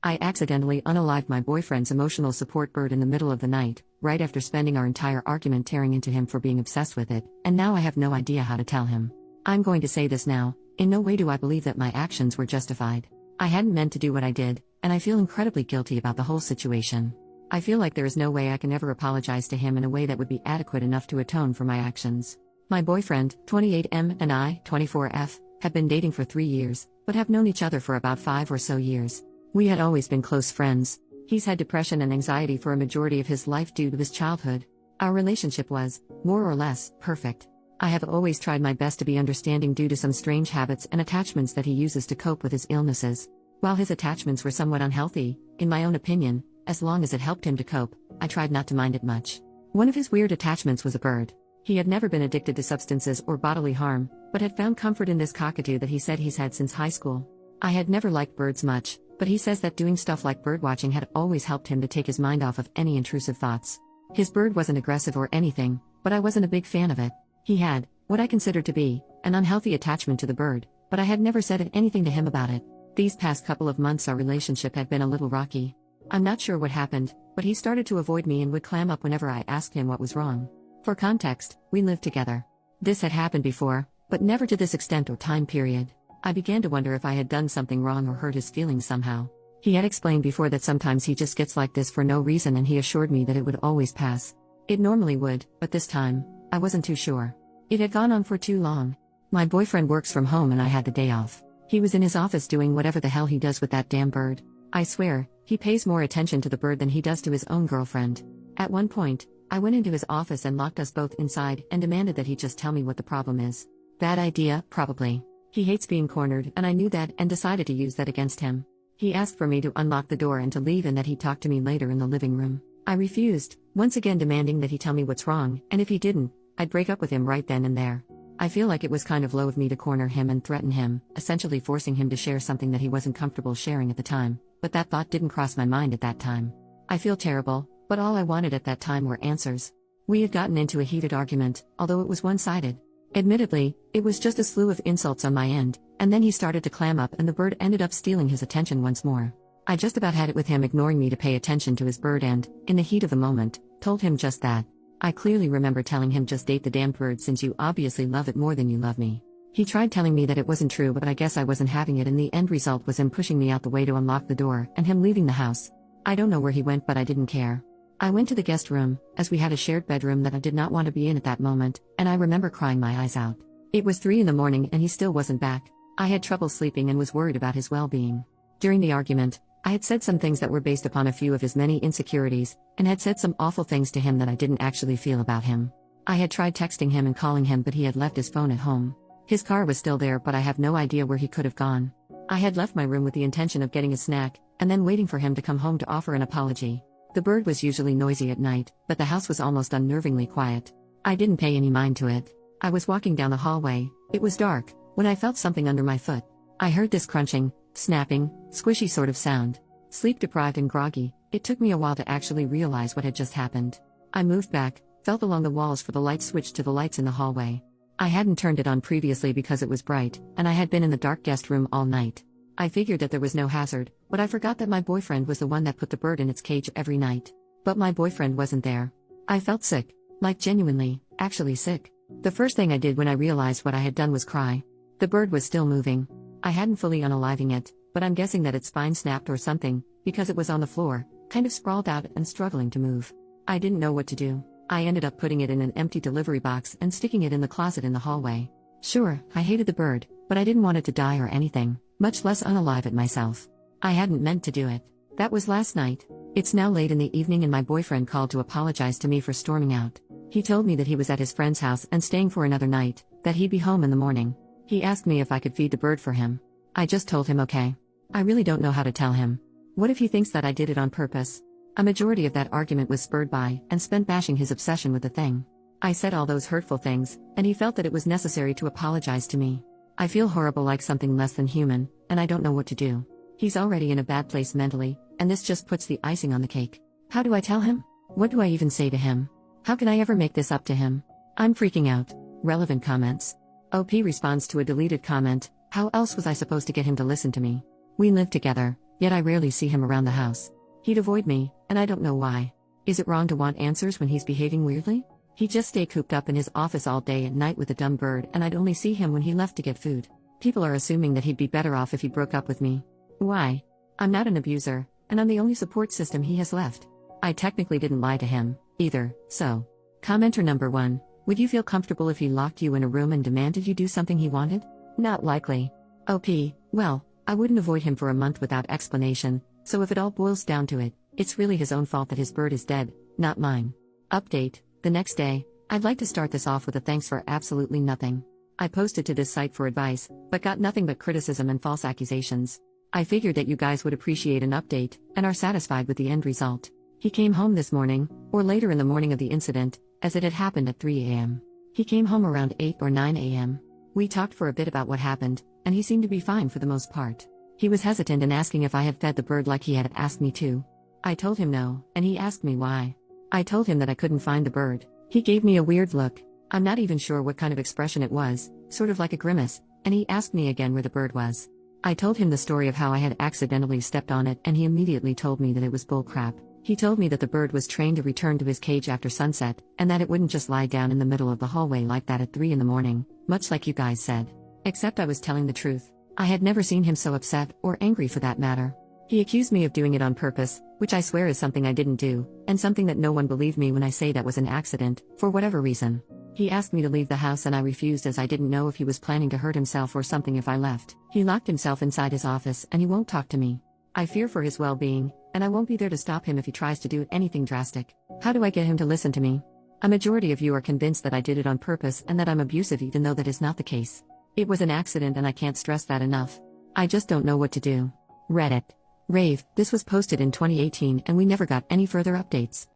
I accidentally unalived my boyfriend's emotional support bird in the middle of the night, right after spending our entire argument tearing into him for being obsessed with it, and now I have no idea how to tell him. I'm going to say this now, in no way do I believe that my actions were justified. I hadn't meant to do what I did, and I feel incredibly guilty about the whole situation. I feel like there is no way I can ever apologize to him in a way that would be adequate enough to atone for my actions. My boyfriend, 28M, and I, 24F, have been dating for 3 years, but have known each other for about 5 or so years. We had always been close friends. He's had depression and anxiety for a majority of his life due to his childhood. Our relationship was, more or less, perfect. I have always tried my best to be understanding due to some strange habits and attachments that he uses to cope with his illnesses. While his attachments were somewhat unhealthy, in my own opinion, as long as it helped him to cope, I tried not to mind it much. One of his weird attachments was a bird. He had never been addicted to substances or bodily harm, but had found comfort in this cockatoo that he said he's had since high school. I had never liked birds much, but he says that doing stuff like birdwatching had always helped him to take his mind off of any intrusive thoughts. His bird wasn't aggressive or anything, but I wasn't a big fan of it. He had, what I considered to be, an unhealthy attachment to the bird, but I had never said anything to him about it. These past couple of months our relationship had been a little rocky. I'm not sure what happened, but he started to avoid me and would clam up whenever I asked him what was wrong. For context, we lived together. This had happened before, but never to this extent or time period. I began to wonder if I had done something wrong or hurt his feelings somehow. He had explained before that sometimes he just gets like this for no reason, and he assured me that it would always pass. It normally would, but this time, I wasn't too sure. It had gone on for too long. My boyfriend works from home and I had the day off. He was in his office doing whatever the hell he does with that damn bird. I swear, he pays more attention to the bird than he does to his own girlfriend. At one point, I went into his office and locked us both inside and demanded that he just tell me what the problem is. Bad idea, probably. He hates being cornered, and I knew that and decided to use that against him. He asked for me to unlock the door and to leave and that he'd talk to me later in the living room. I refused, once again demanding that he tell me what's wrong, and if he didn't, I'd break up with him right then and there. I feel like it was kind of low of me to corner him and threaten him, essentially forcing him to share something that he wasn't comfortable sharing at the time, but that thought didn't cross my mind at that time. I feel terrible, but all I wanted at that time were answers. We had gotten into a heated argument, although it was one-sided. Admittedly, it was just a slew of insults on my end, and then he started to clam up and the bird ended up stealing his attention once more. I just about had it with him ignoring me to pay attention to his bird and, in the heat of the moment, told him just that. I clearly remember telling him just date the damn bird since you obviously love it more than you love me. He tried telling me that it wasn't true, but I guess I wasn't having it, and the end result was him pushing me out the way to unlock the door and him leaving the house. I don't know where he went, but I didn't care. I went to the guest room, as we had a shared bedroom that I did not want to be in at that moment, and I remember crying my eyes out. It was 3 in the morning and he still wasn't back. I had trouble sleeping and was worried about his well-being. During the argument, I had said some things that were based upon a few of his many insecurities, and had said some awful things to him that I didn't actually feel about him. I had tried texting him and calling him, but he had left his phone at home. His car was still there, but I have no idea where he could have gone. I had left my room with the intention of getting a snack, and then waiting for him to come home to offer an apology. The bird was usually noisy at night, but the house was almost unnervingly quiet. I didn't pay any mind to it. I was walking down the hallway, it was dark, when I felt something under my foot. I heard this crunching, snapping, squishy sort of sound. Sleep-deprived and groggy, it took me a while to actually realize what had just happened. I moved back, felt along the walls for the light switch to the lights in the hallway. I hadn't turned it on previously because it was bright, and I had been in the dark guest room all night. I figured that there was no hazard, but I forgot that my boyfriend was the one that put the bird in its cage every night. But my boyfriend wasn't there. I felt sick. Like genuinely, actually sick. The first thing I did when I realized what I had done was cry. The bird was still moving. I hadn't fully unaliving it, but I'm guessing that its spine snapped or something, because it was on the floor, kind of sprawled out and struggling to move. I didn't know what to do. I ended up putting it in an empty delivery box and sticking it in the closet in the hallway. Sure, I hated the bird, but I didn't want it to die or anything, much less unalive it myself. I hadn't meant to do it. That was last night. It's now late in the evening and my boyfriend called to apologize to me for storming out. He told me that he was at his friend's house and staying for another night, that he'd be home in the morning. He asked me if I could feed the bird for him. I just told him okay. I really don't know how to tell him. What if he thinks that I did it on purpose? A majority of that argument was spurred by and spent bashing his obsession with the thing. I said all those hurtful things, and he felt that it was necessary to apologize to me. I feel horrible, like something less than human, and I don't know what to do. He's already in a bad place mentally, and this just puts the icing on the cake. How do I tell him? What do I even say to him? How can I ever make this up to him? I'm freaking out. Relevant comments. OP responds to a deleted comment. How else was I supposed to get him to listen to me? We live together, yet I rarely see him around the house. He'd avoid me, and I don't know why. Is it wrong to want answers when he's behaving weirdly? He'd just stay cooped up in his office all day and night with a dumb bird, and I'd only see him when he left to get food. People are assuming that he'd be better off if he broke up with me. Why? I'm not an abuser, and I'm the only support system he has left. I technically didn't lie to him, either, so. Commenter number 1. Would you feel comfortable if he locked you in a room and demanded you do something he wanted? Not likely. OP, well, I wouldn't avoid him for a month without explanation, so if it all boils down to it, it's really his own fault that his bird is dead, not mine. Update, the next day, I'd like to start this off with a thanks for absolutely nothing. I posted to this site for advice, but got nothing but criticism and false accusations. I figured that you guys would appreciate an update, and are satisfied with the end result. He came home this morning, or later in the morning of the incident, as it had happened at 3 a.m. He came home around 8 or 9 a.m. We talked for a bit about what happened, and he seemed to be fine for the most part. He was hesitant in asking if I had fed the bird like he had asked me to. I told him no, and he asked me why. I told him that I couldn't find the bird. He gave me a weird look. I'm not even sure what kind of expression it was, sort of like a grimace, and he asked me again where the bird was. I told him the story of how I had accidentally stepped on it, and he immediately told me that it was bullcrap. He told me that the bird was trained to return to his cage after sunset, and that it wouldn't just lie down in the middle of the hallway like that at 3 in the morning, much like you guys said. Except I was telling the truth. I had never seen him so upset, or angry for that matter. He accused me of doing it on purpose, which I swear is something I didn't do, and something that no one believed me when I say that was an accident, for whatever reason. He asked me to leave the house and I refused as I didn't know if he was planning to hurt himself or something if I left. He locked himself inside his office and he won't talk to me. I fear for his well-being, and I won't be there to stop him if he tries to do anything drastic. How do I get him to listen to me? A majority of you are convinced that I did it on purpose and that I'm abusive, even though that is not the case. It was an accident and I can't stress that enough. I just don't know what to do. Reddit. Rave, this was posted in 2018 and we never got any further updates.